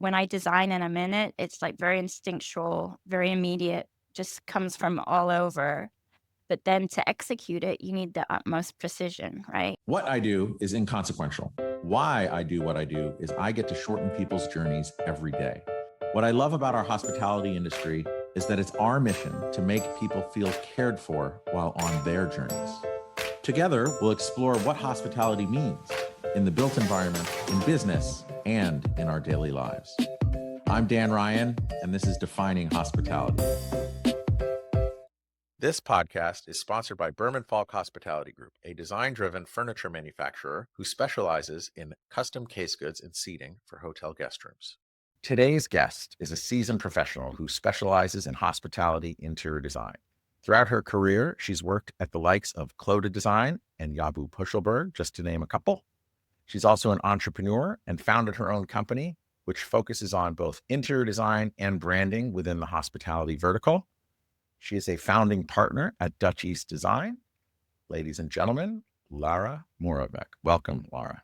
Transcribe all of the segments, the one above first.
when I design in a minute, it's like very instinctual, very immediate, just comes from all over. But then to execute it, you need the utmost precision, right? What I do is inconsequential. Why I do what I do is I get to shorten people's journeys every day. What I love about our hospitality industry is that it's our mission to make people feel cared for while on their journeys. Together, we'll explore what hospitality means in the built environment, in business, and in our daily lives. I'm Dan Ryan, and this is Defining Hospitality. This podcast is sponsored by Berman Falk Hospitality Group, a design-driven furniture manufacturer who specializes in custom case goods and seating for hotel guest rooms. Today's guest is a seasoned professional who specializes in hospitality interior design. Throughout her career, she's worked at the likes of Clodagh Design and Yabu Pushelberg, just to name a couple. She's also an entrepreneur and founded her own company, which focuses on both interior design and branding within the hospitality vertical. She is a founding partner at Dutch East Design. Ladies and gentlemen, Larah Moravek. Welcome, Larah.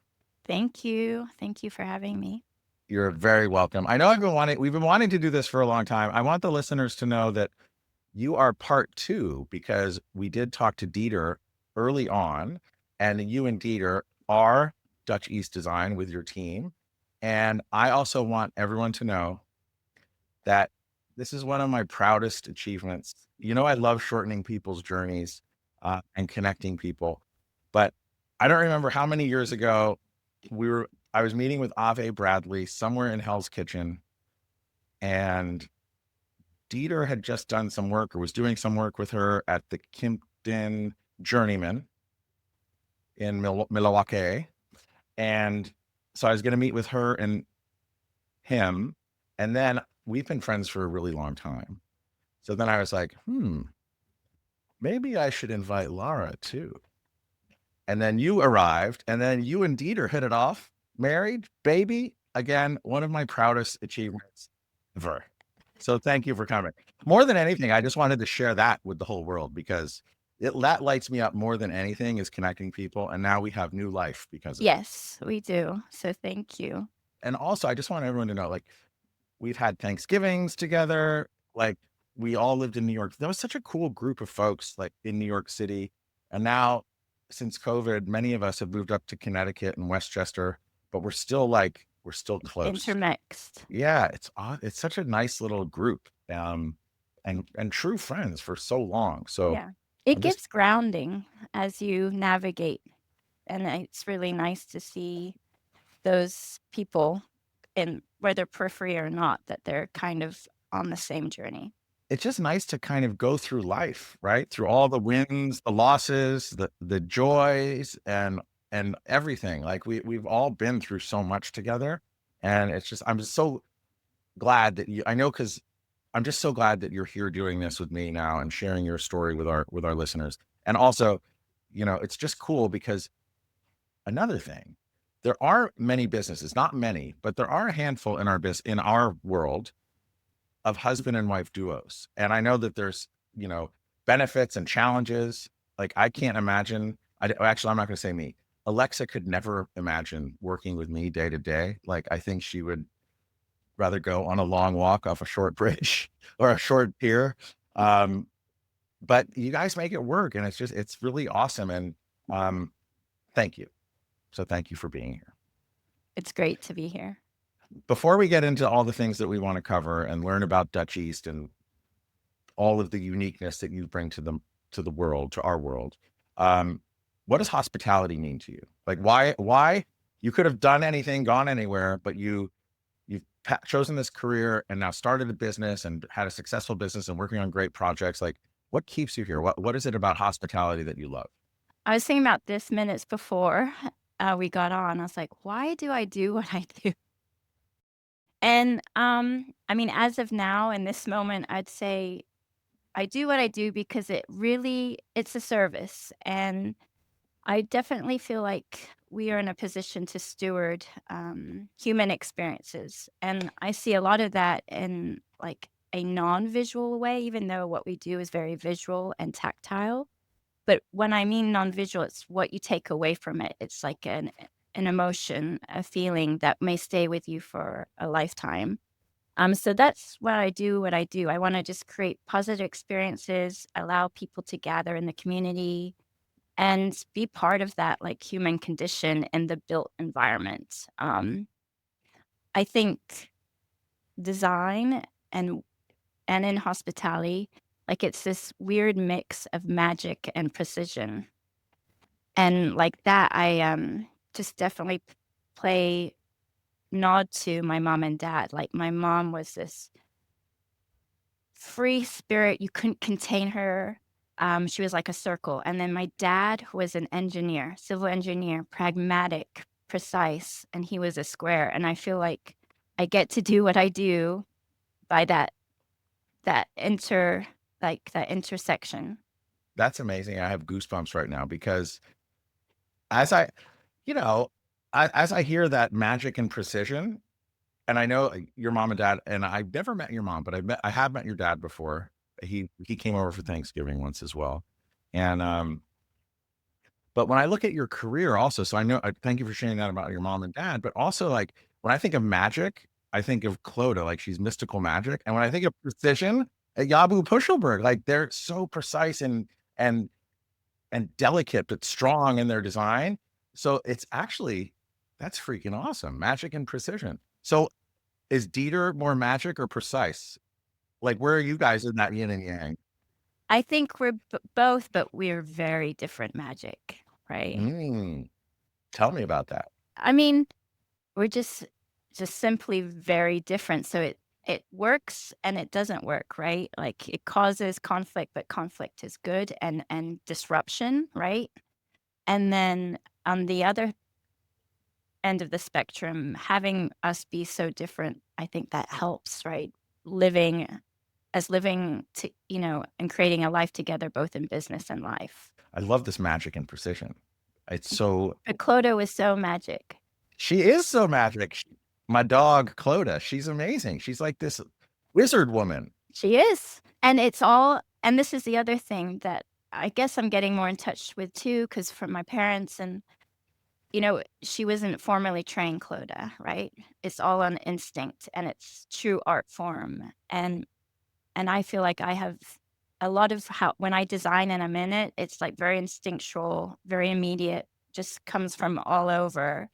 Thank you. Thank you for having me. You're very welcome. I know we've been wanting to do this for a long time. I want the listeners to know that you are part two, because we did talk to Dieter early on, and you and Dieter are Dutch East Design with your team. And I also want everyone to know that this is one of my proudest achievements. You know, I love shortening people's journeys and connecting people, but I don't remember how many years ago I was meeting with Ave Bradley somewhere in Hell's Kitchen, and Dieter had just done some work or was doing some work with her at the Kimpton Journeyman in Milwaukee. And so I was going to meet with her and him, and then we've been friends for a really long time. So then I was like, maybe I should invite Larah too. And then you arrived, and then you and Dieter hit it off, married, baby. Again, one of my proudest achievements ever. So thank you for coming. More than anything, I just wanted to share that with the whole world, because that lights me up more than anything, is connecting people. And now we have new life because of it. Yes, we do. So thank you. And also, I just want everyone to know, like, we've had Thanksgivings together. Like, we all lived in New York. That was such a cool group of folks, like, in New York City. And now, since COVID, many of us have moved up to Connecticut and Westchester, but we're still close. Intermixed. Yeah, it's such a nice little group, and true friends for so long. So yeah, it gives grounding as you navigate, and it's really nice to see those people, in whether periphery or not, that they're kind of on the same journey. It's just nice to kind of go through life, right? Through all the wins, the losses, the joys, and everything. Like we've all been through so much together, and it's just, I'm just so glad that I'm just so glad that you're here doing this with me now and sharing your story with our listeners. And also, it's just cool because another thing, there are many businesses, not many, but there are a handful in our world of husband and wife duos. And I know that there's, benefits and challenges. Like, I can't imagine, actually, I'm not going to say me. Alexa could never imagine working with me day to day. Like, I think she would rather go on a long walk off a short bridge or a short pier. But you guys make it work, and it's really awesome. And thank you. So thank you for being here. It's great to be here. Before we get into all the things that we want to cover and learn about Dutch East and all of the uniqueness that you bring to the world, to our world, what does hospitality mean to you? Like, why you could have done anything, gone anywhere, but you've chosen this career and now started a business and had a successful business and working on great projects. Like, what keeps you here? What is it about hospitality that you love? I was thinking about this minutes before we got on. I was like, why do I do what I do? And I mean, as of now, in this moment, I'd say I do what I do because it's a service. And I definitely feel like we are in a position to steward human experiences. And I see a lot of that in like a non-visual way, even though what we do is very visual and tactile. But when I mean non-visual, it's what you take away from it. It's like an an emotion, a feeling that may stay with you for a lifetime. So that's why I do what I do. I want to just create positive experiences, allow people to gather in the community, and be part of that like human condition in the built environment. I think design and in hospitality, like it's this weird mix of magic and precision. And like that, I just definitely play nod to my mom and dad. Like my mom was this free spirit, you couldn't contain her. She was like a circle. And then my dad was an engineer, civil engineer, pragmatic, precise, and he was a square. And I feel like I get to do what I do by that inter like that intersection. That's amazing. I have goosebumps right now because as I, you know, as I hear that magic and precision, and I know your mom and dad, and I've never met your mom, but I have met your dad before. He came over for Thanksgiving once as well. And but when I look at your career also, so I know thank you for sharing that about your mom and dad, but also like when I think of magic, I think of Clodagh, like she's mystical magic. And when I think of precision, Yabu Pushelberg, like they're so precise and delicate but strong in their design. So it's actually that's freaking awesome. Magic and precision. So is Dieter more magic or precise? Like where are you guys in that yin and yang? I think we're both, but we're very different magic, right? Mm, tell me about that. I mean, we're just simply very different. So it works and it doesn't work, right? Like it causes conflict, but conflict is good and disruption, right? And then on the other end of the spectrum, having us be so different, I think that helps, right? Living living to, and creating a life together, both in business and life. I love this magic and precision. It's so But Clodagh was so magic. she is so magic. My dog Clodagh, she's amazing. She's like this wizard woman. She is. And it's all and this is the other thing that I guess I'm getting more in touch with too, because from my parents and, she wasn't formally trained Clodagh, right? It's all on instinct and it's true art form. And I feel like I have a lot of how when I design and I'm in it, it's like very instinctual, very immediate, just comes from all over.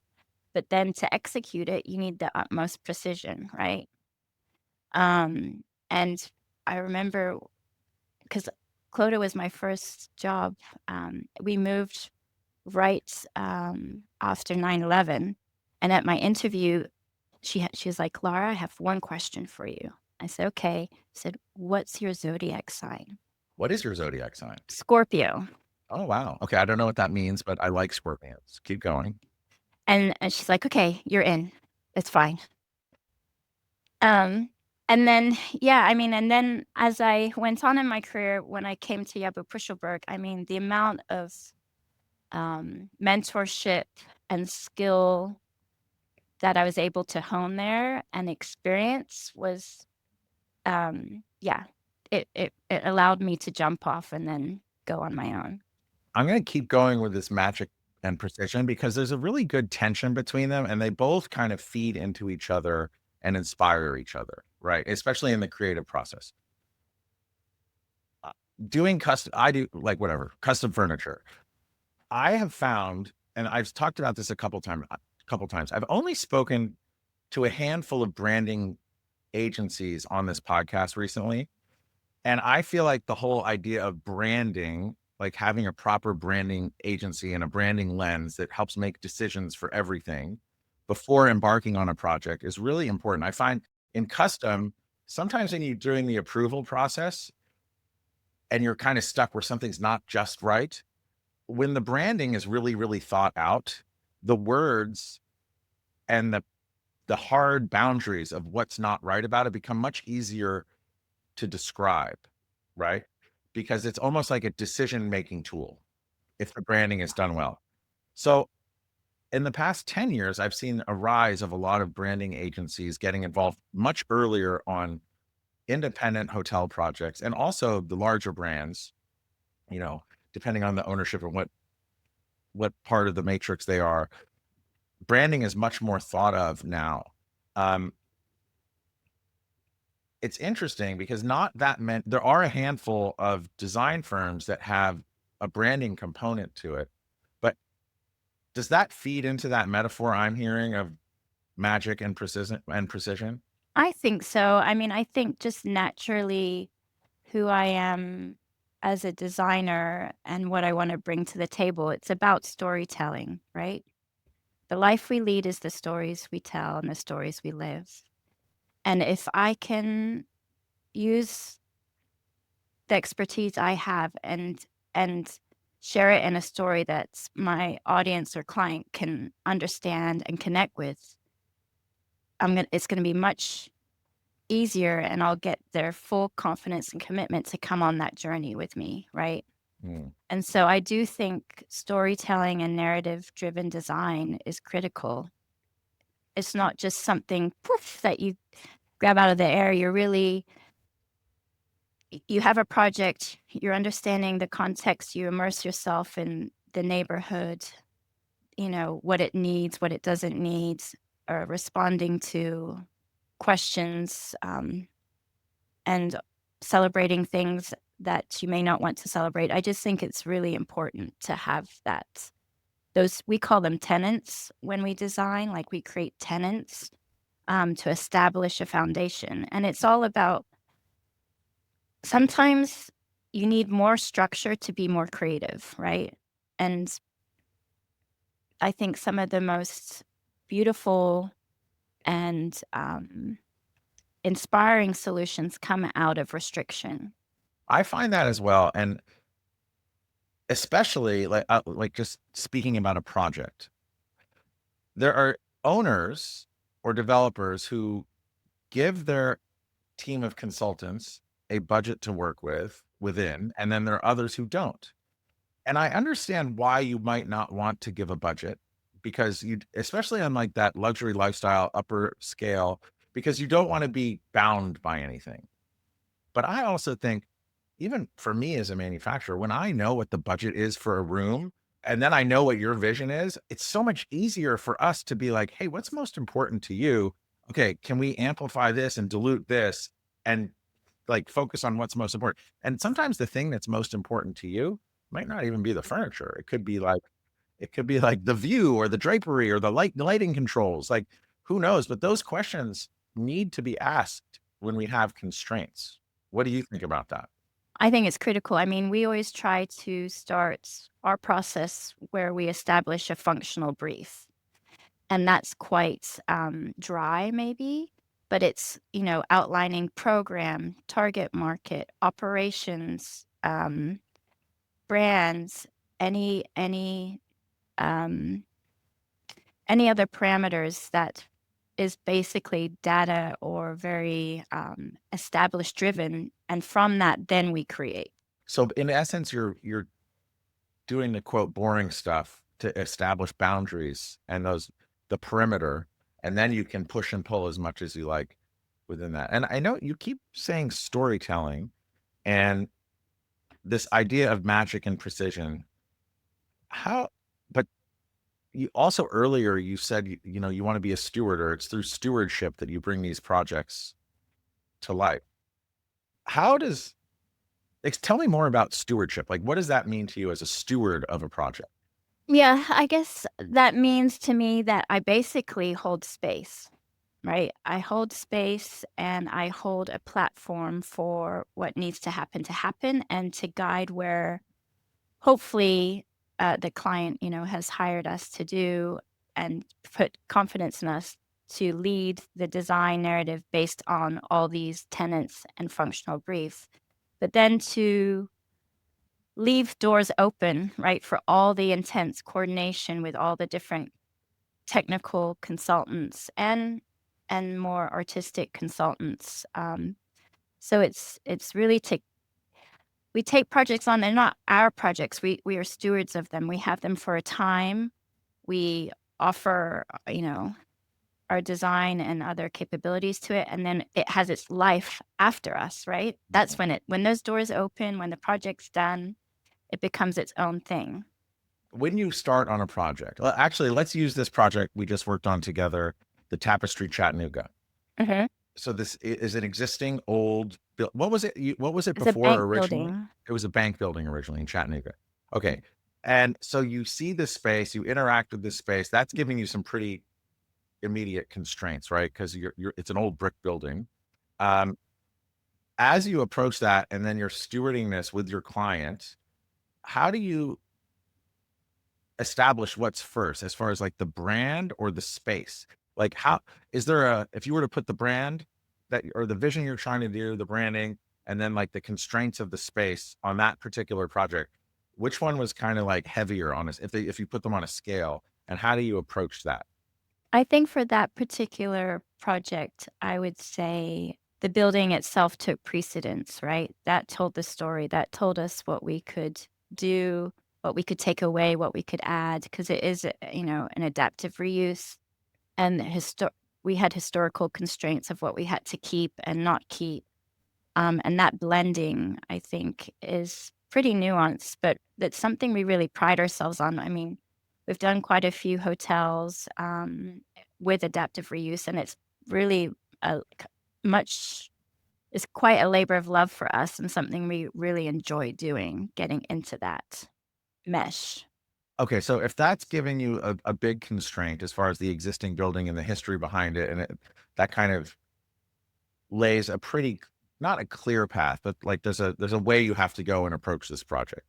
But then to execute it, you need the utmost precision, right? And I remember because Clodagh was my first job. We moved right after 9/11, and at my interview, she was like, "Larah, I have one question for you." I said, "Okay." I said, "What's your zodiac sign?" What is your zodiac sign? Scorpio. Oh wow. Okay, I don't know what that means, but I like Scorpions. Keep going. And she's like, "Okay, you're in. It's fine." Um, and then yeah, I mean, and then as I went on in my career, when I came to Yabu Pushelberg, I mean, the amount of, mentorship and skill that I was able to hone there and experience was, yeah, it allowed me to jump off and then go on my own. I'm gonna keep going with this magic and precision because there's a really good tension between them and they both kind of feed into each other and inspire each other, right? Especially in the creative process. Doing custom I do like whatever, custom furniture. I have found, and I've talked about this a couple times. I've only spoken to a handful of branding agencies on this podcast recently. And I feel like the whole idea of branding, like having a proper branding agency and a branding lens that helps make decisions for everything before embarking on a project is really important. I find in custom, sometimes when you're doing the approval process and you're kind of stuck where something's not just right, when the branding is really, really thought out, the words and the hard boundaries of what's not right about it become much easier to describe, right? Because it's almost like a decision-making tool if the branding is done well. So in the past 10 years, I've seen a rise of a lot of branding agencies getting involved much earlier on independent hotel projects and also the larger brands, you know, depending on the ownership and what part of the matrix they are. branding is much more thought of now. Um, it's interesting because not that many, there are a handful of design firms that have a branding component to it. But does that feed into that metaphor I'm hearing of magic and precision? I think so. I mean, I think just naturally who I am as a designer and what I wanna bring to the table, it's about storytelling, right? The life we lead is the stories we tell and the stories we live. And if I can use the expertise I have and share it in a story that my audience or client can understand and connect with, it's gonna be much easier, and I'll get their full confidence and commitment to come on that journey with me, right? Mm. And so I do think storytelling and narrative-driven design is critical. It's not just something poof that you grab out of the air. You're really you have a project, you're understanding the context, you immerse yourself in the neighborhood, what it needs, what it doesn't need, or responding to questions, and celebrating things that you may not want to celebrate. I just think it's really important to have that. Those we call them tenants when we design, like we create tenants to establish a foundation. And it's all about sometimes you need more structure to be more creative, right? And I think some of the most beautiful and inspiring solutions come out of restriction. I find that as well, and especially like just speaking about a project, there are owners or developers who give their team of consultants a budget to work within, and then there are others who don't. And I understand why you might not want to give a budget because you, especially on like that luxury lifestyle upper scale, because you don't want to be bound by anything. But I also think, even for me as a manufacturer, when I know what the budget is for a room and then I know what your vision is, it's so much easier for us to be like, hey, what's most important to you? Okay, can we amplify this and dilute this and like focus on what's most important? And sometimes the thing that's most important to you might not even be the furniture. It could be like the view or the drapery or the lighting controls. Like who knows? But those questions need to be asked when we have constraints. What do you think about that? I think it's critical. I mean, we always try to start our process where we establish a functional brief. And that's quite dry, maybe, but it's, outlining program, target market, operations, brands, any any um, any other parameters that is basically data or very established driven, and from that, then we create. So in essence, you're doing the quote boring stuff to establish boundaries and the perimeter, and then you can push and pull as much as you like within that. And I know you keep saying storytelling and this idea of magic and precision. How, but you also earlier you said you want to be a steward, or it's through stewardship that you bring these projects to life. How does tell me more about stewardship? Like, what does that mean to you as a steward of a project? Yeah, I guess that means to me that I basically hold space, right? I hold space and I hold a platform for what needs to happen and to guide where hopefully the client, has hired us to do and put confidence in us to lead the design narrative based on all these tenets and functional briefs. But then to leave doors open, right, for all the intense coordination with all the different technical consultants and more artistic consultants. So it's really we take projects on. They're not our projects. We are stewards of them. We have them for a time. We offer, our design and other capabilities to it, and then it has its life after us, right? That's when those doors open, when the project's done, it becomes its own thing. when you start on a project, actually, let's use this project we just worked on together, the Tapestry Chattanooga. Mhm. So this is an existing old, what was it? What was it It's a before bank originally? building. It was a bank building originally in Chattanooga. Okay. And so you see this space, you interact with this space. That's giving you some pretty immediate constraints, right? Because it's an old brick building. Um, as you approach that, and then you're stewarding this with your client, how do you establish what's first as far as like the brand or the space? Like, how is there a, if you were to put the brand that, or the vision you're trying to do, the branding, and then like the constraints of the space on that particular project, which one was kind of like heavier on us if you put them on a scale, and how do you approach that? I think for that particular project, I would say the building itself took precedence, right? That told the story, that told us what we could do, what we could take away, what we could add, because it is, an adaptive reuse. And we had historical constraints of what we had to keep and not keep. And that blending, I think, is pretty nuanced, but that's something we really pride ourselves on. I mean, we've done quite a few hotels with adaptive reuse, and it's really a, k- much, it's quite a labor of love for us and something we really enjoy doing, getting into that mesh. Okay, so if that's giving you a big constraint as far as the existing building and the history behind it, and that kind of lays a pretty, not a clear path, but like there's a way you have to go and approach this project.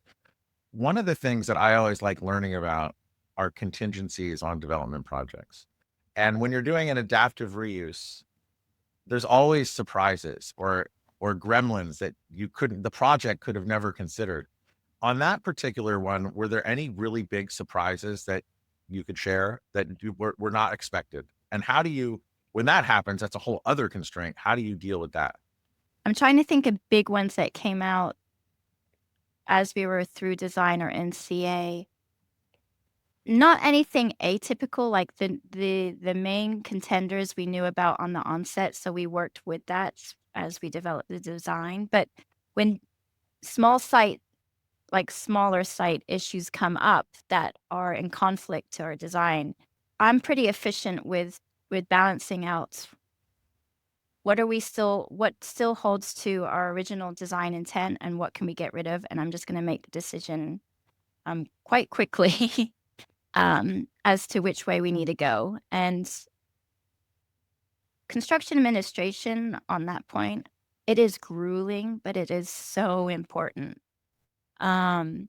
One of the things that I always like learning about are contingencies on development projects. And when you're doing an adaptive reuse, there's always surprises or gremlins that the project could have never considered. On that particular one, were there any really big surprises that you could share that were not expected? And how do you, when that happens, that's a whole other constraint. How do you deal with that? I'm trying to think of big ones that came out as we were through design or NCA. Not anything atypical, like the main contenders we knew about on the onset, so we worked with that as we developed the design, but when small site smaller site issues come up that are in conflict to our design, I'm pretty efficient with balancing out what still holds to our original design intent and what can we get rid of, and I'm just gonna make the decision, quite quickly. As to which way we need to go. And construction administration on that point, it is grueling, but it is so important. Um,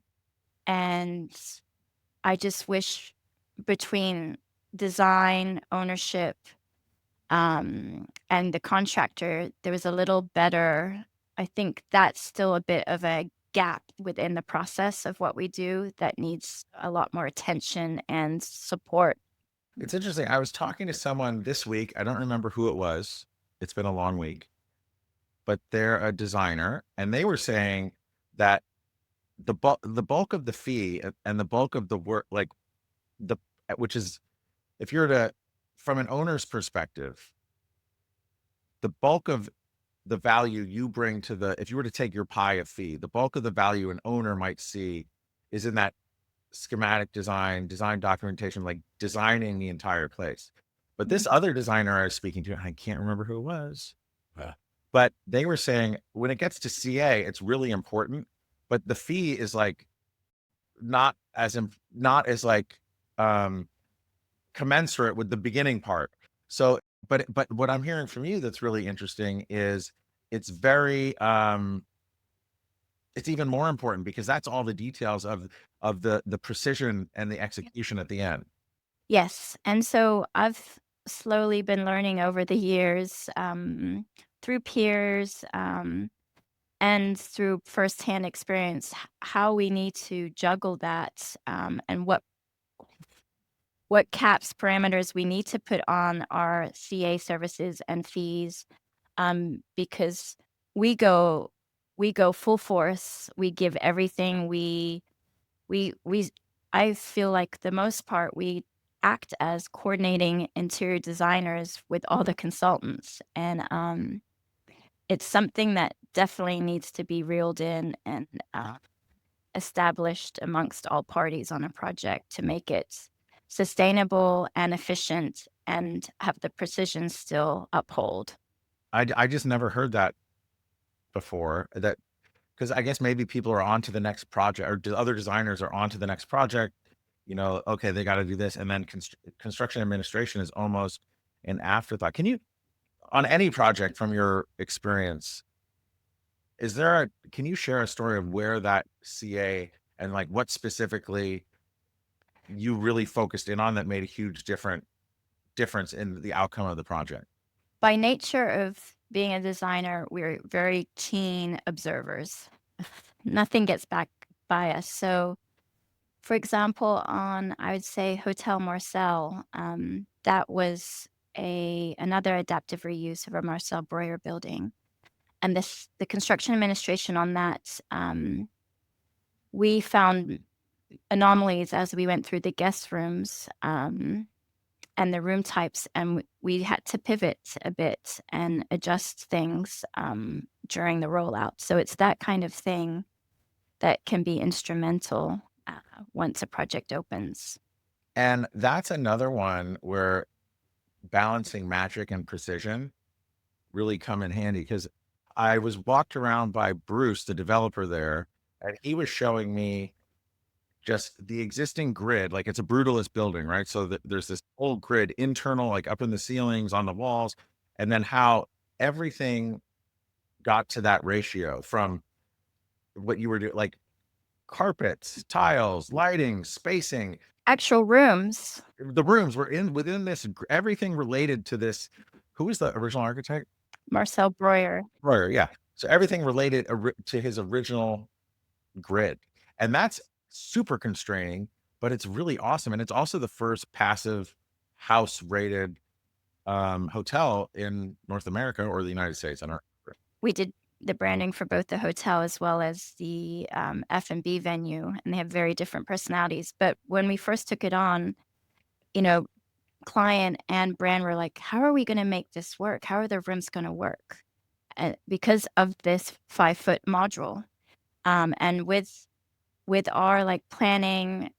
and I just wish between design, ownership, and the contractor, there was a little better. I think that's still a bit of a gap within the process of what we do that needs a lot more attention and support. It's interesting. I was talking to someone this week. I don't remember who it was. It's been a long week, but they're a designer, and they were saying that the bulk of the fee and the bulk of the work, like the which is, if you're to, from an owner's perspective, the bulk of the value you bring to the, if you were to take your pie of fee, the bulk of the value an owner might see is in that schematic design, design documentation, like designing the entire place. But this other designer I was speaking to, I can't remember who it was, but they were saying when it gets to CA, it's really important, but the fee is like not as like um commensurate with the beginning part. So, but what I'm hearing from you that's really interesting is it's very it's even more important because that's all the details of the precision and the execution at the end. Yes, and so I've slowly been learning over the years, through peers, and through firsthand experience, how we need to juggle that, and what caps parameters we need to put on our CA services and fees, because we go we go full force. We give everything. We I feel like the most part, we act as coordinating interior designers with all the consultants, and, it's something that definitely needs to be reeled in, and, established amongst all parties on a project to make it sustainable and efficient and have the precision still uphold. I just never heard that before. That because I guess maybe people are on to the next project, or other designers are on to the next project. Okay, they got to do this, and then construction administration is almost an afterthought. Can you, on any project from your experience, can you share a story of where that CA and like what specifically you really focused in on that made a huge difference in the outcome of the project? By nature of being a designer, we're very keen observers. Nothing gets back by us. So, for example, on I would say Hotel Marcel, that was a another adaptive reuse of a Marcel Breuer building, and the construction administration on that, we found anomalies as we went through the guest rooms, and the room types, and we had to pivot a bit and adjust things, during the rollout. So it's that kind of thing that can be instrumental, once a project opens. And that's another one where balancing magic and precision really come in handy, because I was walked around by Bruce, the developer there, and he was showing me just the existing grid. Like, it's a brutalist building, right? So there's this whole grid internal, like up in the ceilings, on the walls, and then how everything got to that ratio from what you were doing, like carpets, tiles, lighting, spacing. Actual rooms, The rooms were within this, everything related to this. Who was the original architect? Marcel Breuer. Royer, yeah. So everything related to his original grid. And that's super constraining, but it's really awesome. And it's also the first passive house rated hotel in North America or the United States. I don't remember. We did the branding for both the hotel as well as the, F&B venue, and they have very different personalities. But when we first took it on, you know, client and brand were like, "How are we gonna make this work? How are the rooms gonna work?" Because of this 5-foot module. And with our, like, planning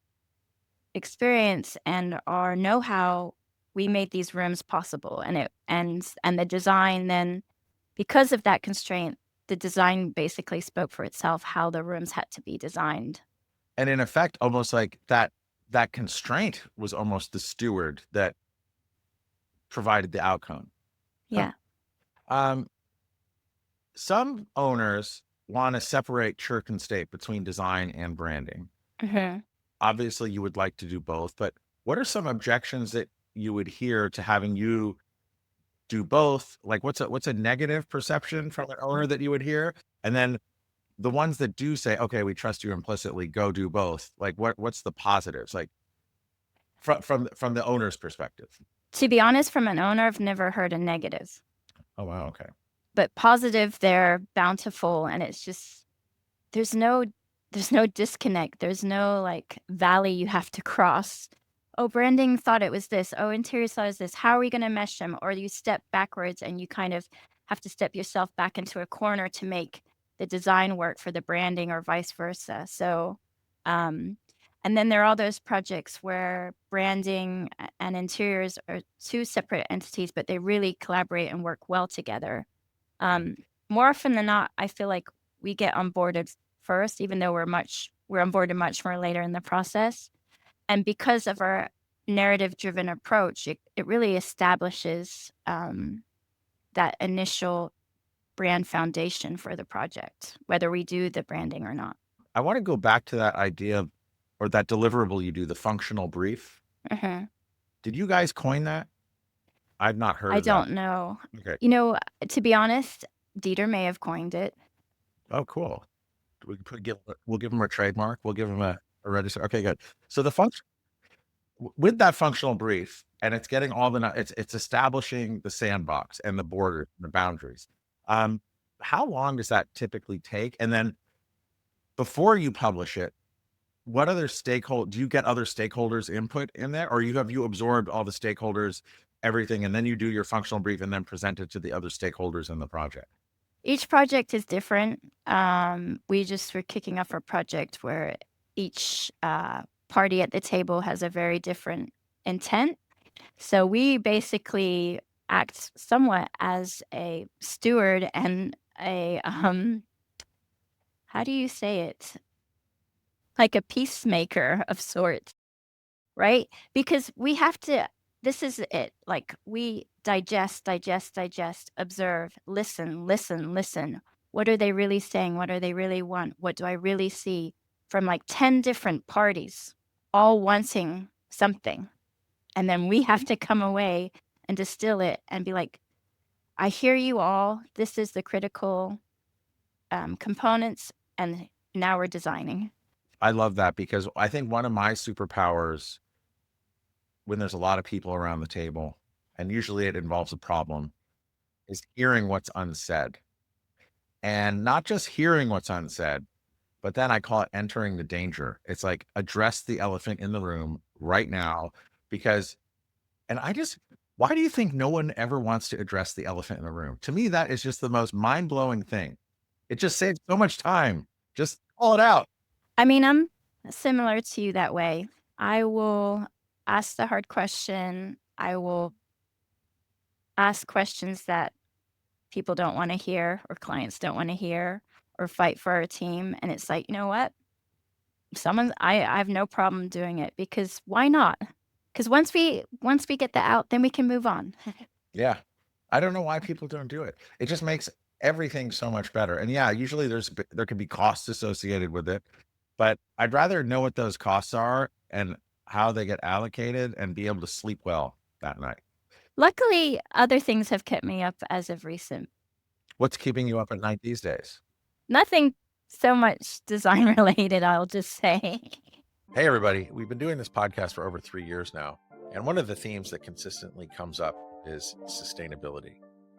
experience and our know-how, we made these rooms possible, and the design then because of that constraint, the design basically spoke for itself how the rooms had to be designed. And in effect, almost like that constraint was almost the steward that provided the outcome. Huh. Yeah. Um, some owners want to separate church and state between design and branding. Mhm. Obviously, you would like to do both, but what are some objections that you would hear to having you do both? Like, what's a negative perception from an owner that you would hear? And then the ones that do say, "Okay, we trust you implicitly, go do both." Like, what's the positives? Like, from the owner's perspective. To be honest, from an owner, I've never heard a negative, Oh, wow, okay. but positive, they're bountiful, and it's just there's no there's no disconnect. There's no, like, valley you have to cross. "Oh, branding thought it was this. Oh, interior thought it was this. How are we gonna mesh them?" Or you step backwards and you kind of have to step yourself back into a corner to make the design work for the branding or vice versa. So, um and then there are all those projects where branding and interiors are 2 separate entities, but they really collaborate and work well together. Mm. Um, More often than not, I feel like we get onboarded first, even though we're onboarded much more later in the process. And because of our narrative-driven approach, it really establishes, that initial brand foundation for the project, whether we do the branding or not. I want to go back to that idea of, or that deliverable you do, the functional brief. Mhm. Did you guys coin that? I've not heard I of that. don't know. Okay. You know, to be honest, Dieter may have coined it. Oh, cool. We'll give them a trademark. We'll give them a register. Okay, good. So the function with that functional brief, and it's getting all it's establishing the sandbox and the border, the boundaries. Um, how long does that typically take? And then before you publish it, what other stakeholder do you get other stakeholders input in there, or have you absorbed all the stakeholders, everything, and then you do your functional brief and then present it to the other stakeholders in the project? Each project is different. We just were kicking off a project where each party at the table has a very different intent. So we basically act somewhat as a steward and a how do you say it? Like a peacemaker of sorts, right? Because we have to this is it. Like we digest, digest, digest, observe, listen, listen, listen. What are they really saying? What do they really want? What do I really see from like 10 different parties all wanting something? And then we have to come away and distill it and be like, I hear you all. This is the critical components. And now we're designing. I love that because I think one of my superpowers when there's a lot of people around the table, and usually it involves a problem, is hearing what's unsaid. And not just hearing what's unsaid, but then I call it entering the danger. It's like address the elephant in the room right now because and I just why do you think no one ever wants to address the elephant in the room? To me, that is just the most mind-blowing thing. It just saves so much time. Just call it out. I mean, I'm similar to you that way. I will ask the hard question. I will ask questions that people don't want to hear or clients don't want to hear or fight for our team. And it's like, you know what? I have no problem doing it because why not? Because once we get that out, then we can move on. Yeah. I don't know why people don't do it. It just makes everything so much better. And yeah, usually there can be costs associated with it, but I'd rather know what those costs are and how they get allocated and be able to sleep well that night. Luckily, other things have kept me up as of recent. What's keeping you up at night these days? Nothing so much design related, I'll just say. Hey, everybody. We've been doing this podcast for over 3 years now. And one of the themes that consistently comes up is sustainability.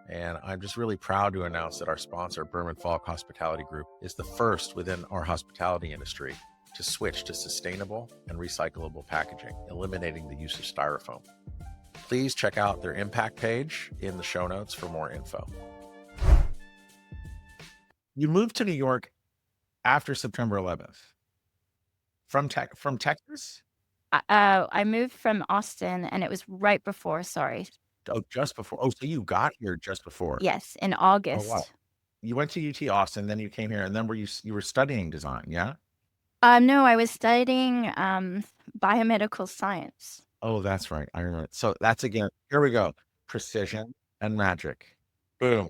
And I'm just really proud to announce that our sponsor, Berman Falk Hospitality Group, is the first within our hospitality industry to switch to sustainable and recyclable packaging, eliminating the use of styrofoam. Please check out their impact page in the show notes for more info. You moved to New York after September 11th from Texas? I moved from Austin, and it was right before, sorry. Oh, just before. Oh, so you got here just before. Yes, in Oh, wow. August. You went to UT Austin, then you came here, and then you were studying design, yeah? No, I was studying, biomedical science. Oh, that's right. I remember. So that's again, here we go. Precision and magic. Boom.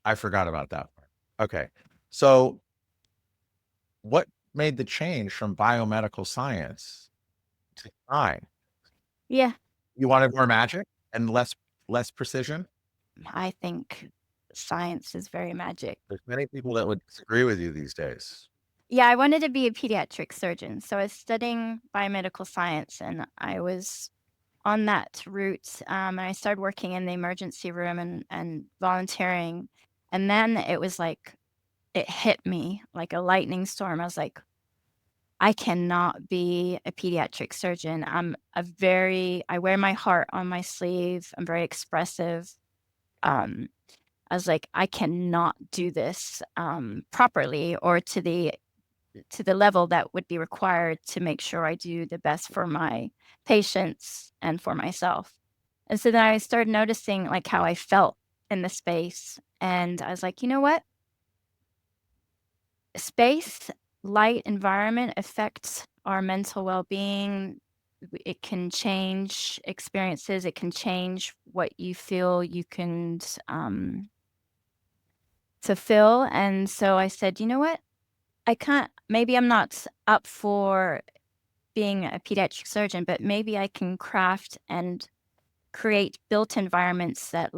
I forgot about that part. Okay. So what made the change from biomedical science to design? Yeah, You wanted more magic and less precision? I think science is very magic. There's many people that would disagree with you these days. Yeah, I wanted to be a pediatric surgeon, so I was studying biomedical science, and I was on that route, and I started working in the emergency room and volunteering, and then it was like it hit me like a lightning storm. I was like, "I cannot be a pediatric surgeon." I wear my heart on my sleeve. I'm very expressive. Um, I was like, "I cannot do this, properly or to the level that would be required to make sure I do the best for my patients and for myself." And so then I started noticing, like, how I felt in the space, and I was like, "You know what? Space, light, environment affects our mental well-being. It can change experiences. It can change what you feel you can fulfill." And so I said, "You know what? I can't. Maybe I'm not up for being a pediatric surgeon, but maybe I can craft and create built environments that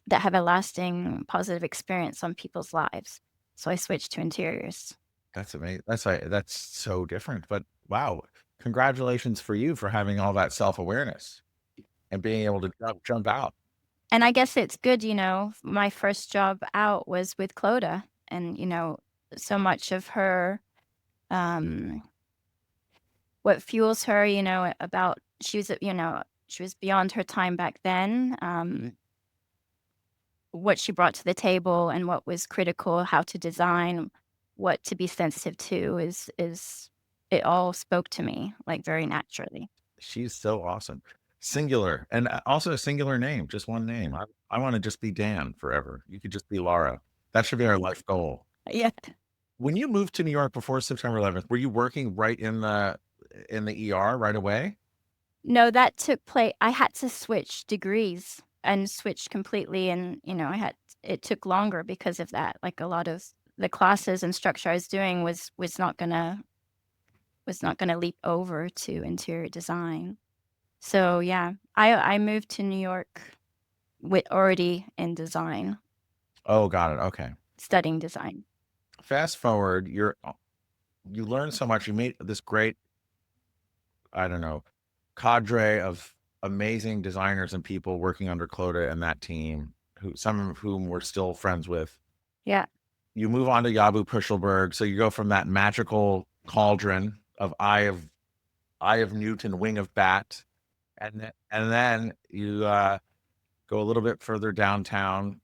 that have a lasting positive experience on people's lives." So I switched to interiors. That's amazing. That's so different, but wow. Congratulations for you for having all that self-awareness and being able to jump out. And I guess it's good, my first job out was with Clodagh, and, so much of her, um, what fuels her, about she was beyond her time back then, what she brought to the table and what was critical, how to design, what to be sensitive to is it all spoke to me, like, very naturally. She's so awesome. Singular, and also a singular name, just one name. I want to just be Dan forever. You could just be Larah. That should be our life goal. Yeah. When you moved to New York before September 11th, were you working right in the ER right away? No, that took place. I had to switch degrees and switch completely, and, I had it took longer because of that, like, a lot of the classes and structure I was doing was not gonna leap over to interior design. So, yeah, I moved to New York with already in design, Oh, got it. Okay. studying design. Fast forward, you learn so much. You meet this great, I don't know, cadre of amazing designers and people working under Clodagh and that team, who some of whom we're still friends with. Yeah, You move on to Yabu Pushelberg, so you go from that magical cauldron of Eye of Newton, Wing of Bat, and then you go a little bit further downtown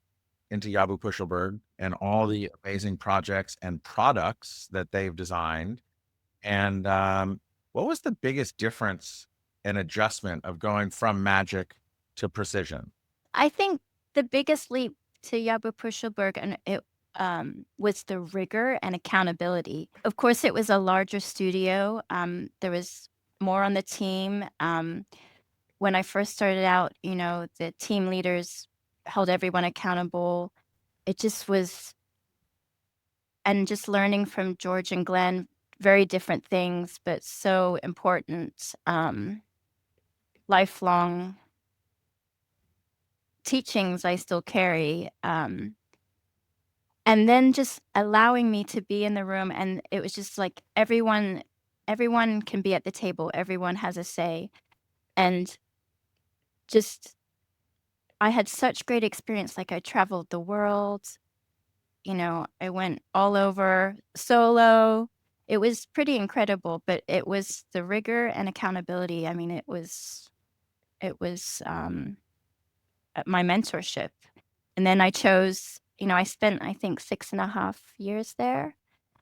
into Yabu Pushelberg and all the amazing projects and products that they've designed. And what was the biggest difference and adjustment of going from magic to precision? I think the biggest leap to Yabu Pushelberg and it was the rigor and accountability. Of course, it was a larger studio. There was more on the team. When I first started out, the team leaders held everyone accountable. It just was, and just learning from George and Glenn, very different things, but so important. Lifelong teachings I still carry. And then just allowing me to be in the room, and it was just like everyone can be at the table, everyone has a say, and just I had such great experience, like, I traveled the world, I went all over solo. It was pretty incredible, but it was the rigor and accountability. I mean, it was my mentorship. And then I spent, I think, 6.5 years there,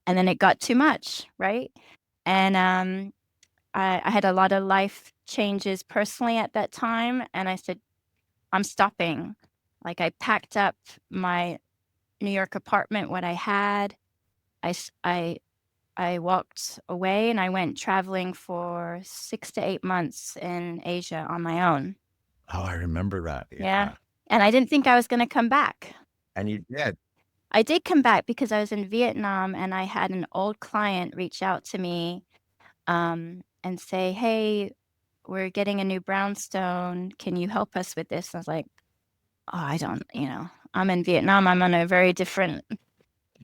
and then it got too much, right? And, I had a lot of life changes personally at that time, and I said, "I'm stopping." Like, I packed up my New York apartment, what I had. I s I walked away, and I went traveling for 6 to 8 months in Asia on my own. Oh, I remember that. Yeah, Yeah. and I didn't think I was gonna come back. And you did. I did come back because I was in Vietnam, and I had an old client reach out to me, and say, "Hey, we're getting a new brownstone. Can you help us with this?" I was like, "Oh, I don't," I'm in Vietnam. I'm on a very different.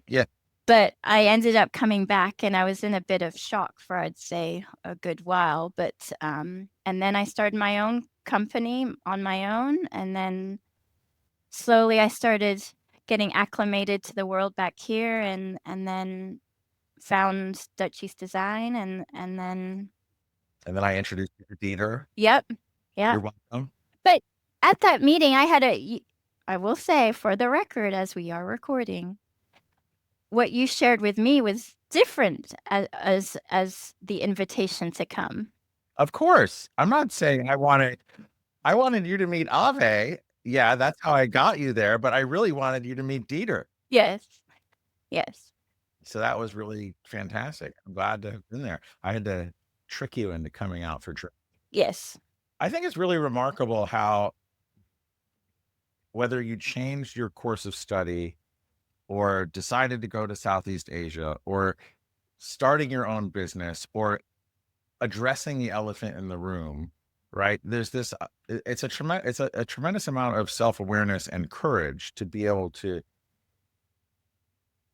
Yeah. But I ended up coming back, and I was in a bit of shock for, I'd say, a good while, but, and then I started my own company on my own, and then slowly I started getting acclimated to the world back here, and then found Dutch East Design, and then. And then I introduced you to Dieter. Yep, yep. You're welcome. But at that meeting, I will say for the record, as we are recording, what you shared with me was different as the invitation to come. Of course. I'm not saying I wanted you to meet Ave. Yeah, that's how I got you there, but I really wanted you to meet Dieter. Yes, yes, So that was really fantastic. I'm glad to have been there. I had to trick you into coming out for yes. I think it's really remarkable how whether you changed your course of study or decided to go to Southeast Asia or starting your own business or addressing the elephant in the room, right? There's this it's a tremendous amount of self-awareness and courage to be able to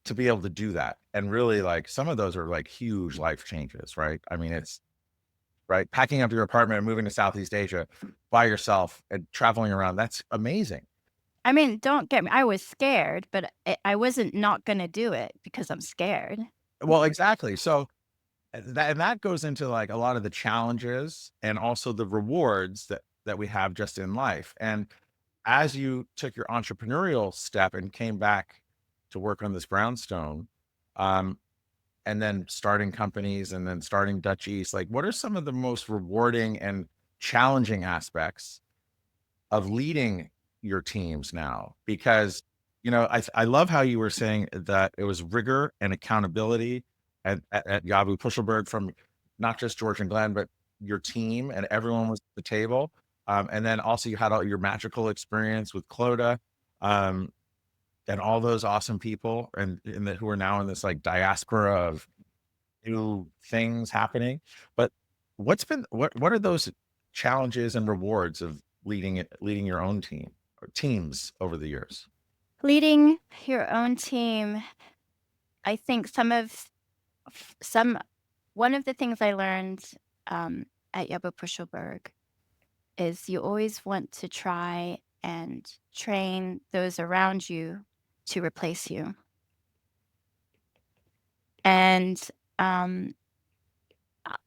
do that. And really like some of those are like huge life changes, right? I mean, it's right packing up your apartment and moving to Southeast Asia by yourself and traveling around. That's amazing. I mean, don't get me, I was scared, but I wasn't not gonna do it because I'm scared. Well, exactly. So and that goes into like a lot of the challenges and also the rewards that we have just in life. And as you took your entrepreneurial step and came back to work on this brownstone, um, and then starting companies and then starting Dutch East, like what are some of the most rewarding and challenging aspects of leading your teams now? Because, I love how you were saying that it was rigor and accountability at Yabu Pushelberg from not just George and Glenn, but your team and everyone was at the table. And then also you had all your magical experience with Clodagh, um, and all those awesome people and who are now in this like diaspora of new things happening. But what are those challenges and rewards of leading your own team or teams over the years? Leading your own team, I think some one of the things I learned, at Yabu Pushelberg is you always want to try and train those around you to replace you. And, um,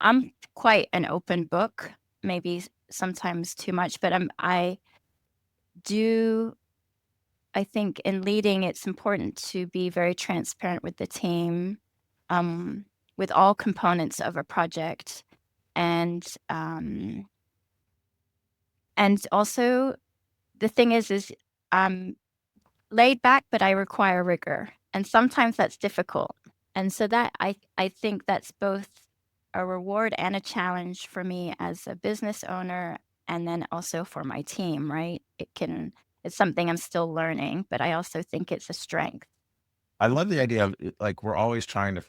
I'm quite an open book, maybe sometimes too much, but do I think in leading, it's important to be very transparent with the team, um, with all components of a project, and, um and also the thing is I'm laid back, but I require rigor, and sometimes that's difficult. And so that I think that's both a reward and a challenge for me as a business owner, and then also for my team, right? It's something I'm still learning, but I also think it's a strength. I love the idea of like we're always trying to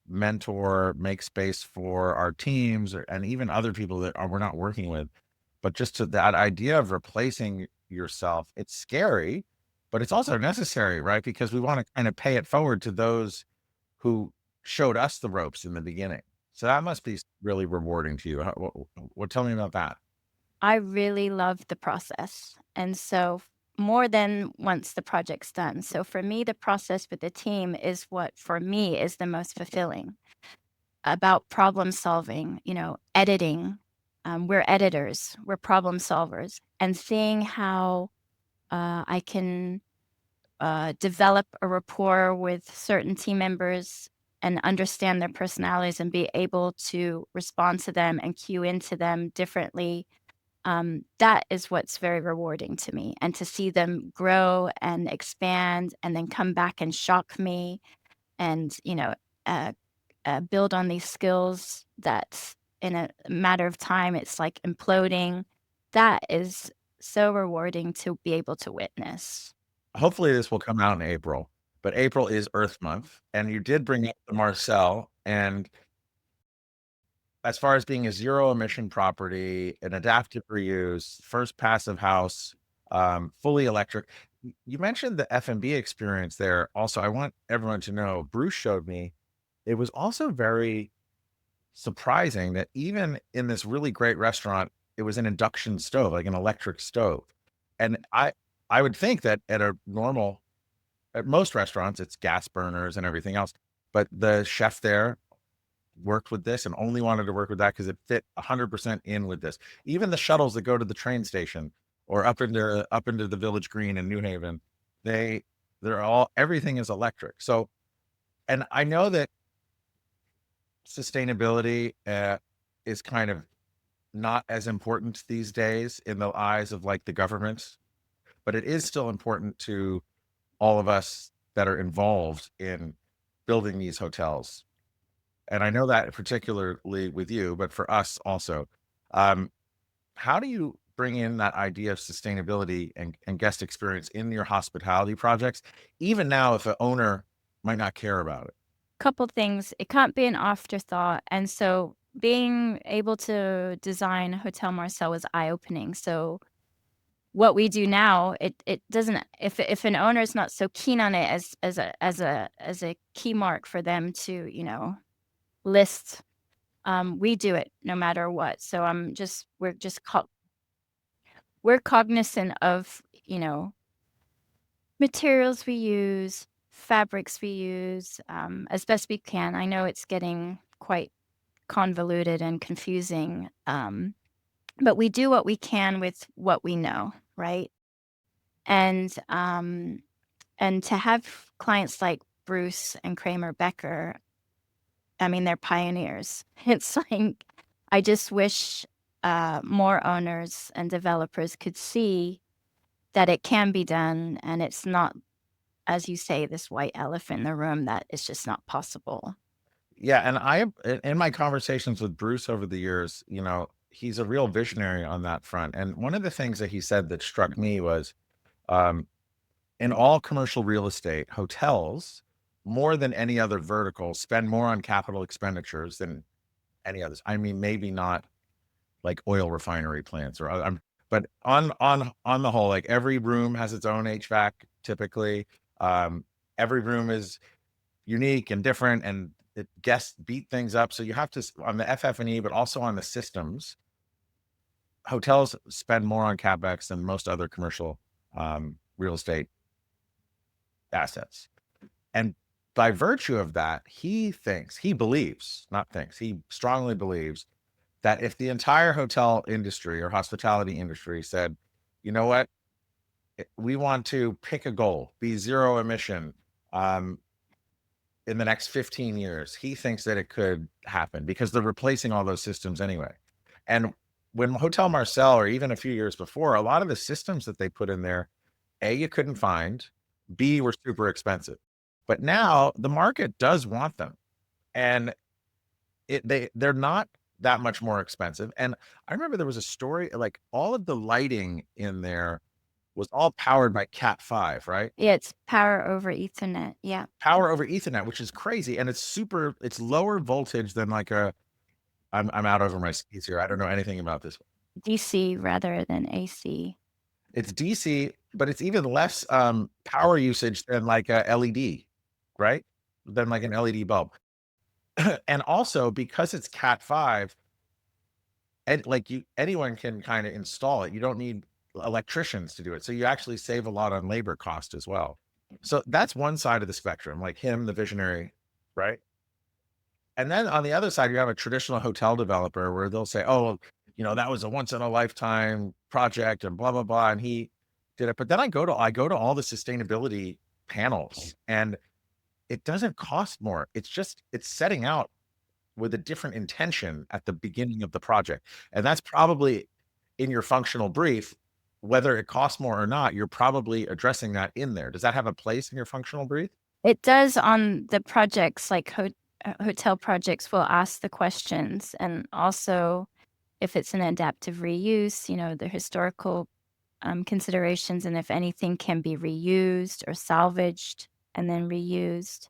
mentor, make space for our teams and even other people that we're not working with. But just to that idea of replacing yourself, it's scary, but it's also necessary, right? Because we want to kind of pay it forward to those who showed us the ropes in the beginning. So that must be really rewarding to you. Tell me about that. I really love the process, and so more than once the project's done. So for me, the process with the team is what for me is the most fulfilling. About problem solving, editing. We're editors, we're problem solvers, and seeing how I can develop a rapport with certain team members and understand their personalities and be able to respond to them and cue into them differently. That is what's very rewarding to me. And to see them grow and expand and then come back and shock me and, uh, build on these skills that in a matter of time, it's like imploding. That is so rewarding to be able to witness. Hopefully this will come out in April, but April is Earth Month. And you did bring up the Marcel. And as far as being a zero emission property, an adaptive reuse, first passive house, fully electric. You mentioned the F&B experience there. Also, I want everyone to know, Bruce showed me, it was also very surprising that even in this really great restaurant, it was an induction stove, like an electric stove. And I would think that at most restaurants, it's gas burners and everything else. But the chef there worked with this and only wanted to work with that because it fit 100% in with this. Even the shuttles that go to the train station or up into the Village Green in New Haven, they they're all everything is electric. So, and I know that sustainability is kind of not as important these days in the eyes of like the government, but it is still important to all of us that are involved in building these hotels. And I know that particularly with you, but for us also. Um, how do you bring in that idea of sustainability and guest experience in your hospitality projects, even now if an owner might not care about it? Couple things, it can't be an afterthought. And so being able to design Hotel Marcel was eye-opening. So what we do now, it doesn't if an owner is not so keen on it as a key mark for them to, list, we do it no matter what. So we're cognizant of, materials we use, fabrics we use, as best we can. I know it's getting quite convoluted and confusing, but we do what we can with what we know, right? And to have clients like Bruce and Kramer Becker, I mean, they're pioneers. It's like, I just wish more owners and developers could see that it can be done, and it's not, as you say, this white elephant in the room that it's just not possible. Yeah, and in my conversations with Bruce over the years, he's a real visionary on that front. And one of the things that he said that struck me was, um, in all commercial real estate, hotels, more than any other vertical, spend more on capital expenditures than any others. I mean, maybe not like oil refinery plants but on the whole, like every room has its own HVAC typically. Every room is unique and different, and guests beat things up. So you have to, on the FF&E, but also on the systems, hotels spend more on CapEx than most other commercial real estate assets. And by virtue of that, he believes, not thinks, he strongly believes that if the entire hotel industry or hospitality industry said, you know what, we want to pick a goal, be zero emission, in the next 15 years, he thinks that it could happen because they're replacing all those systems anyway. And when Hotel Marcel, or even a few years before, a lot of the systems that they put in there, A, you couldn't find, B, were super expensive. But now the market does want them. And they're not that much more expensive. And I remember there was a story, like all of the lighting in there was all powered by Cat 5, right? Yeah, it's power over Ethernet. Yeah. Power over Ethernet, which is crazy. And it's lower voltage than like I'm out over my skis here. I don't know anything about this. DC rather than AC. It's DC, but it's even less power usage than like a LED, right? Than like an LED bulb. And also because it's Cat 5, and like anyone can kind of install it. You don't need electricians to do it. So you actually save a lot on labor cost as well. So that's one side of the spectrum, like him, the visionary, right? And then on the other side, you have a traditional hotel developer where they'll say, oh, that was a once in a lifetime project and blah, blah, blah. And he did it. But then I go to all the sustainability panels, and it doesn't cost more. It's setting out with a different intention at the beginning of the project. And that's probably in your functional brief, whether it costs more or not, you're probably addressing that in there. Does that have a place in your functional brief? It does on the projects, like hotel projects will ask the questions, and also if it's an adaptive reuse, the historical considerations, and if anything can be reused or salvaged and then reused.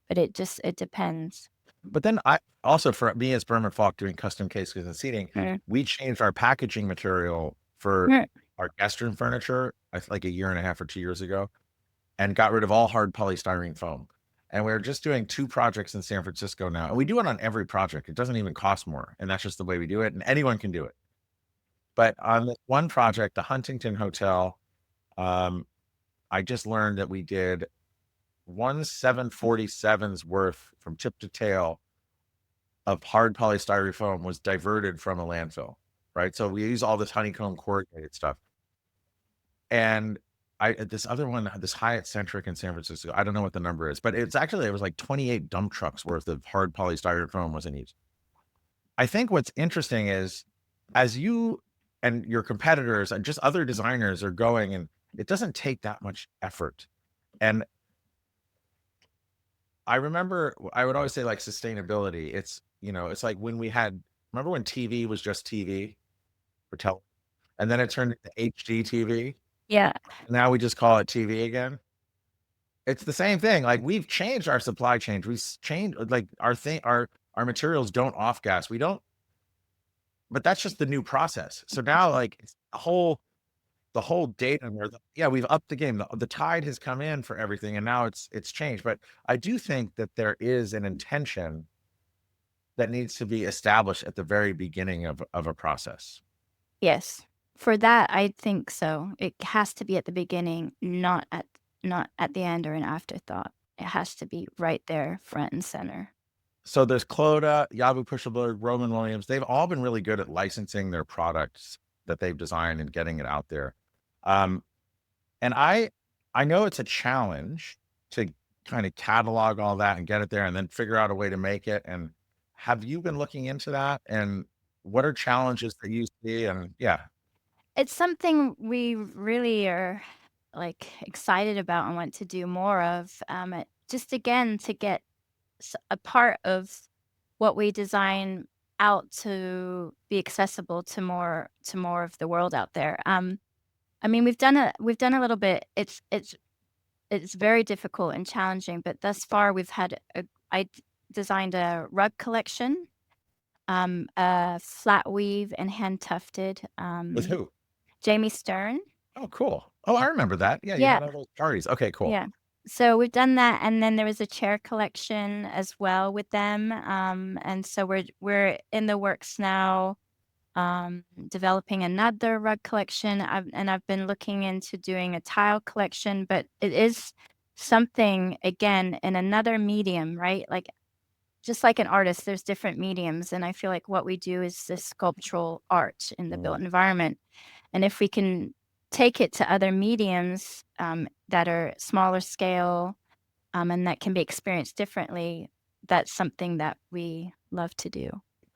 But it depends. But then I also, for me as Berman Falk doing custom cases and seating, Mm. we changed our packaging material for Mm. our guest room furniture, like a year and a half or 2 years ago, and got rid of all hard polystyrene foam. And we're just doing 2 projects in San Francisco now. And we do it on every project. It doesn't even cost more. And that's just the way we do it. And anyone can do it. But on this one project, the Huntington Hotel, I just learned that we did 747's worth from tip to tail of hard polystyrene foam was diverted from a landfill, right? So we use all this honeycomb corrugated stuff. And this other one, this Hyatt Centric in San Francisco, I don't know what the number is, but it was like 28 dump trucks worth of hard polystyrene foam was in each. I think what's interesting is, as you and your competitors and just other designers are going, and it doesn't take that much effort. And I remember I would always say, like, sustainability. It's like remember when TV was just TV for tele, and then it turned into HD TV. Yeah. Now we just call it TV again. It's the same thing. Like, we've changed our supply chain. We've changed, like, our materials don't off gas. We don't, but that's just the new process. So now, like, it's the whole data where we've upped the game. The tide has come in for everything, and now it's changed. But I do think that there is an intention that needs to be established at the very beginning of a process. Yes. For that, I think so. It has to be at the beginning, not at the end or an afterthought. It has to be right there, front and center. So there's Clodagh, Yabu, Pushelberg, Roman Williams. They've all been really good at licensing their products that they've designed and getting it out there. Um, And I know it's a challenge to kind of catalog all that and get it there and then figure out a way to make it. And have you been looking into that? And what are challenges that you see? And yeah. It's something we really are, like, excited about and want to do more of, just again, to get a part of what we design out to be accessible to more of the world out there. I mean, we've done a little bit. It's very difficult and challenging, but thus far we've had designed a rug collection, flat weave and hand tufted, With who? Jamie Stern. Oh, cool. Oh, I remember that. Yeah, you Yeah, had all those parties. Okay, cool. yeah. So we've done that, and then there was a chair collection as well with them, and so we're in the works now, developing another rug collection. I've been looking into doing a tile collection, but it is something, again, in another medium, right? Like, just like an artist, there's different mediums, and I feel like what we do is this sculptural art in the Mm. built environment. And if we can take it to other mediums, that are smaller scale, and that can be experienced differently, that's something that we love to do.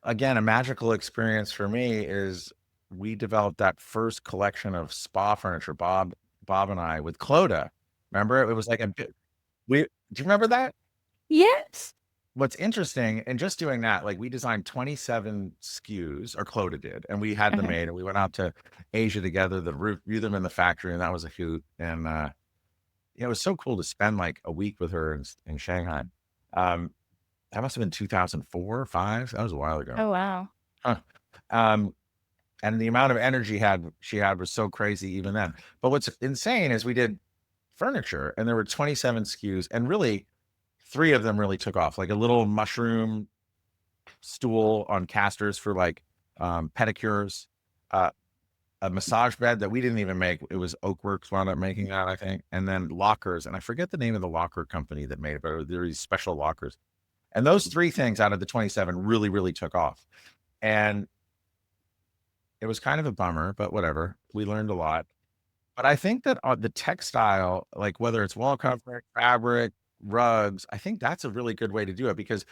Again, a magical experience for me is we developed that first collection of spa furniture, Bob and I, with Clodagh. Remember? It was like a bit we do you remember that? Yes. What's interesting in just doing that, like, we designed 27 SKUs, or Clodagh did, and we had them Mhm. made, and we went out to Asia together to view them in the factory, and that was a hoot, and, yeah, it was so cool to spend, like, a week with her in Shanghai. Um, that must have been 2004, 5? That was a while ago. Oh, wow. Huh. Um, and the amount of energy she had was so crazy even then. But what's insane is we did furniture, and there were 27 SKUs, and really 3 of them really took off, like a little mushroom stool on casters for, like, pedicures, uh, a massage bed that we didn't even make. It was Oakworks wound up making that, I think, and then lockers, and I forget the name of the locker company that made it, but there were these special lockers. And those 3 things out of the 27 really, really took off. And it was kind of a bummer, but whatever. We learned a lot. But I think that, the textile, like, whether it's wall covering, fabric, rugs, I think that's a really good way to do it because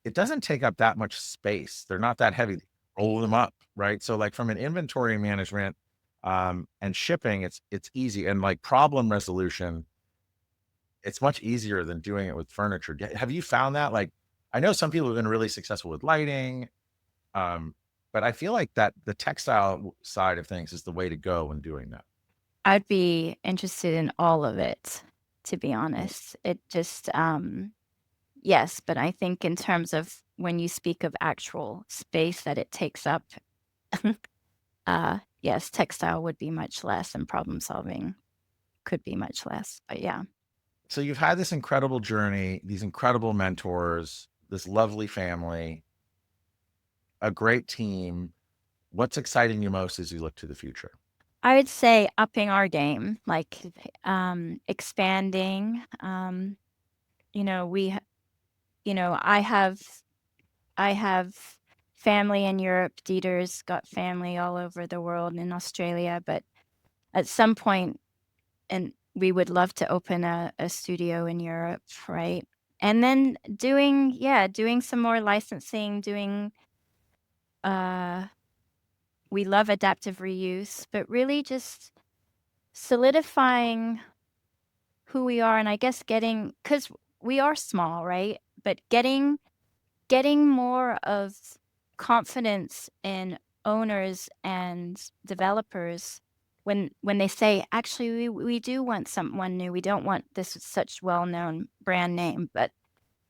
it doesn't take up that much space. They're not that heavy. Roll them up, right? So, like, from an inventory management, and shipping, it's easy, and, like, problem resolution, it's much easier than doing it with furniture. Have you found that? Like, I know some people have been really successful with lighting, um, but I feel like that the textile side of things is the way to go when doing that. I'd be interested in all of it, to be honest. It just, yes, but I think in terms of when you speak of actual space that it takes up, yes, textile would be much less and problem solving could be much less, but yeah. So you've had this incredible journey, these incredible mentors, this lovely family, a great team. What's exciting you most as you look to the future? I would say upping our game, like, expanding, you know, I have family in Europe, Dieter's got family all over the world in Australia, but at some point, and we would love to open a studio in Europe, right? And then doing some more licensing, uh we love adaptive reuse, but really just solidifying who we are, and I guess getting, because we are small, right? But getting more of confidence in owners and developers when they say, "Actually, we do want someone new. We don't want this such well-known brand name," but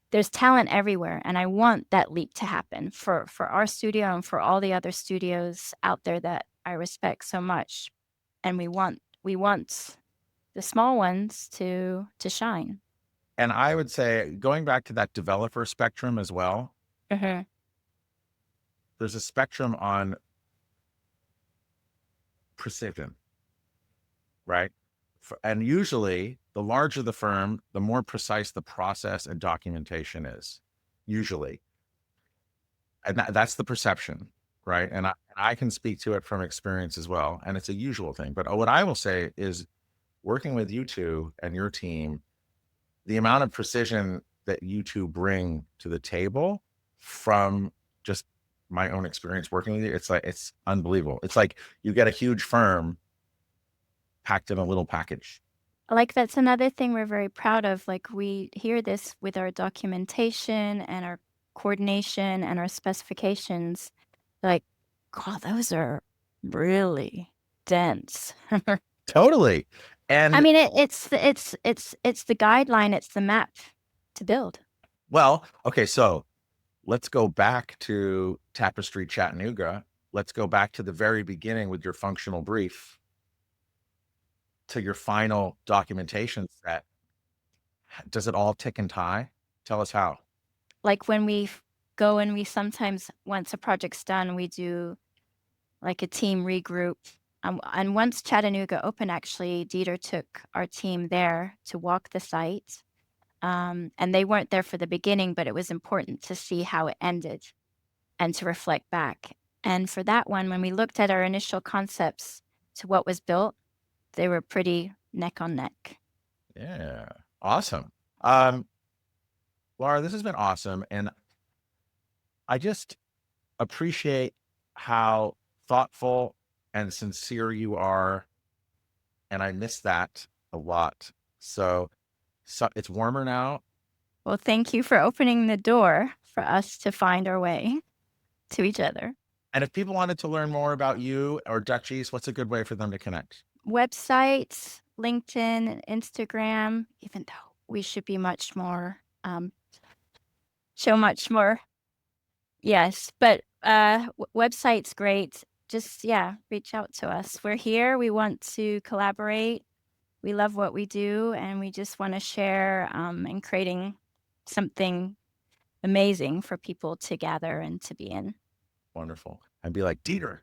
there's talent everywhere, and I want that leap to happen for our studio and for all the other studios out there that I respect so much, and we want the small ones to shine. And I would say, going back to that developer spectrum as well, Mhm. there's a spectrum on precision, right? And usually, the larger the firm, the more precise the process and documentation is, usually. And that's the perception, right? And I can speak to it from experience as well. And it's a usual thing. But what I will say is, working with you two and your team, the amount of precision that you two bring to the table from just my own experience working with you, it's like, it's unbelievable. It's like you get a huge firm packed in a little package. Like, that's another thing we're very proud of, like, we hear this with our documentation and our coordination and our specifications, like, "God, those are really dense." Totally. I And mean, it's the guideline, it's the map to build. well, okay, so let's go back to Tapestry Chattanooga. Let's go back to the very beginning with your functional brief to your final documentation set. Does it all tick and tie? Tell us how. Like, when we go and we sometimes once a project's done, we do, like, a team regroup, and once Chattanooga opened, actually, Dieter took our team there to walk the site, and they weren't there for the beginning, but it was important to see how it ended and to reflect back, and for that one, when we looked at our initial concepts to what was built, they were pretty neck on neck. Yeah. Awesome. Um, Laura, this has been awesome. And I just appreciate how thoughtful and sincere you are. And I miss that a lot. So it's warmer now. Well, thank you for opening the door for us to find our way to each other. And if people wanted to learn more about you or Duchies, what's a good way for them to connect? Websites, LinkedIn, Instagram, even though we should be much more, show much more. Yes, but, website's great. Just, yeah, reach out to us. We're here, we want to collaborate. We love what we do, and we just wanna share, in creating something amazing for people to gather and to be in. Wonderful. And be like, Dieter,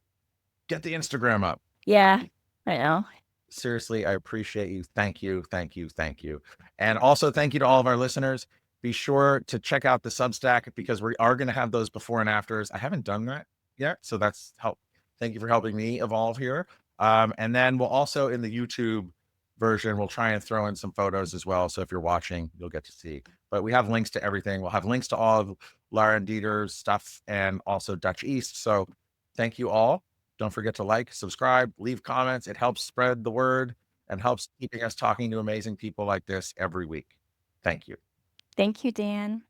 get the Instagram up. Yeah, I know. Seriously, I appreciate you. Thank you. Thank you. Thank you. And also thank you to all of our listeners. Be sure to check out the Substack because we are going to have those before and afters. I haven't done that yet. So that's help. Thank you for helping me evolve here. And then we'll also in the YouTube version, we'll try and throw in some photos as well. So if you're watching, you'll get to see. But we have links to everything. We'll have links to all of Larah and Dieter's stuff and also Dutch East. So thank you all. Don't forget to like, subscribe, leave comments. It helps spread the word and helps keeping us talking to amazing people like this every week. Thank you. Thank you, Dan.